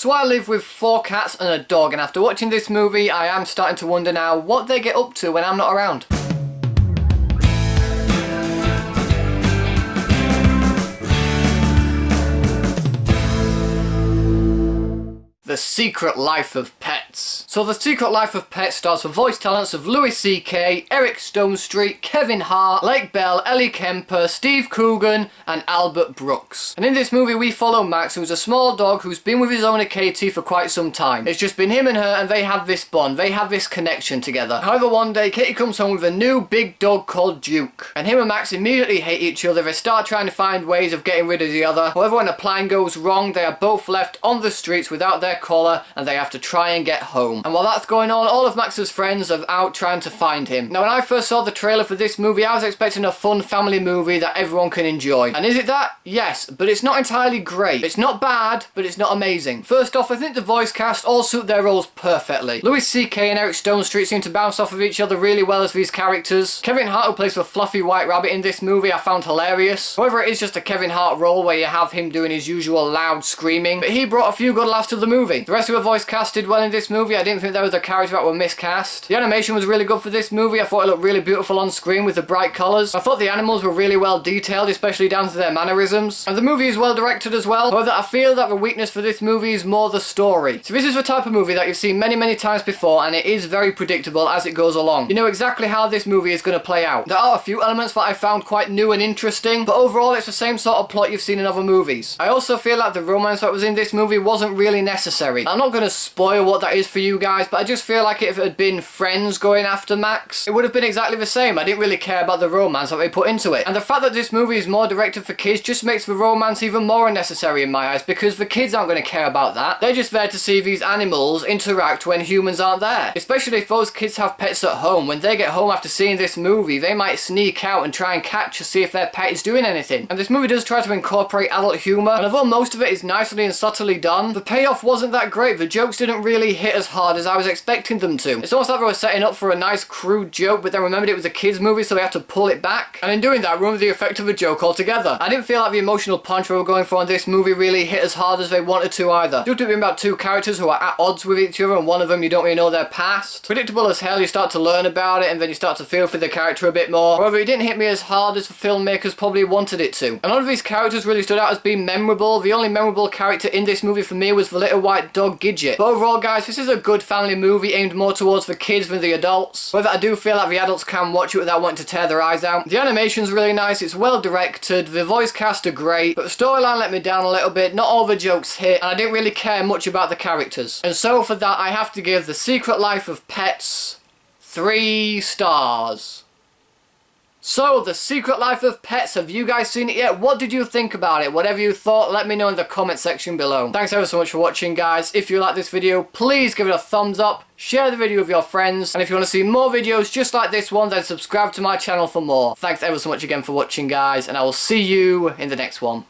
So I live with 4 cats and a dog, and after watching this movie I am starting to wonder now what they get up to when I'm not around. The Secret Life of Pets. So The Secret Life of Pets stars with voice talents of Louis C.K, Eric Stonestreet, Kevin Hart, Lake Bell, Ellie Kemper, Steve Coogan and Albert Brooks. And in this movie we follow Max, who's a small dog who's been with his owner Katie for quite some time. It's just been him and her, and they have this bond, they have this connection together. However, one day Katie comes home with a new big dog called Duke, and him and Max immediately hate each other. They start trying to find ways of getting rid of the other. However, when a plan goes wrong, they are both left on the streets without their collar, and they have to try and get home. And while that's going on, all of Max's friends are out trying to find him. Now, when I first saw the trailer for this movie, I was expecting a fun family movie that everyone can enjoy. And is it that? Yes, but it's not entirely great. It's not bad, but it's not amazing. First off, I think the voice cast all suit their roles perfectly. Louis C.K. and Eric Stonestreet seem to bounce off of each other really well as these characters. Kevin Hart, who plays the fluffy white rabbit in this movie, I found hilarious. However, it is just a Kevin Hart role where you have him doing his usual loud screaming, but he brought a few good laughs to the movie. The rest of the voice cast did well in this movie. I didn't think there was a character that were miscast. The animation was really good for this movie. I thought it looked really beautiful on screen with the bright colours. I thought the animals were really well detailed, especially down to their mannerisms. And the movie is well directed as well. However, I feel that the weakness for this movie is more the story. So this is the type of movie that you've seen many times before, and it is very predictable as it goes along. You know exactly how this movie is going to play out. There are a few elements that I found quite new and interesting, but overall it's the same sort of plot you've seen in other movies. I also feel like the romance that was in this movie wasn't really necessary. I'm not going to spoil what that is for you guys, but I just feel like if it had been friends going after Max, it would have been exactly the same. I didn't really care about the romance that they put into it. And the fact that this movie is more directed for kids just makes the romance even more unnecessary in my eyes, because the kids aren't going to care about that. They're just there to see these animals interact when humans aren't there. Especially if those kids have pets at home. When they get home after seeing this movie, they might sneak out and try and catch to see if their pet is doing anything. And this movie does try to incorporate adult humour, and although most of it is nicely and subtly done, the payoff wasn't that great. The jokes didn't really hit as hard as I was expecting them to. It's almost like they were setting up for a nice crude joke, but then remembered it was a kids movie, so they had to pull it back, and in doing that ruined the effect of the joke altogether. I didn't feel like the emotional punch they were going for in this movie really hit as hard as they wanted to either. Due to it being about 2 characters who are at odds with each other, and one of them you don't really know their past. Predictable as hell, you start to learn about it, and then you start to feel for the character a bit more. However, it didn't hit me as hard as the filmmakers probably wanted it to. And none of these characters really stood out as being memorable. The only memorable character in this movie for me was the little white dog Gidget. But overall, guys, this is a good family movie aimed more towards the kids than the adults. However, I do feel like the adults can watch it without wanting to tear their eyes out. The animation's really nice, it's well directed, the voice cast are great, but the storyline let me down a little bit. Not all the jokes hit, and I didn't really care much about the characters. And so for that, I have to give The Secret Life of Pets 3 stars. So, The Secret Life of Pets, have you guys seen it yet? What did you think about it? Whatever you thought, let me know in the comment section below. Thanks ever so much for watching, guys. If you like this video, please give it a thumbs up, share the video with your friends, and if you want to see more videos just like this one, then subscribe to my channel for more. Thanks ever so much again for watching, guys, and I will see you in the next one.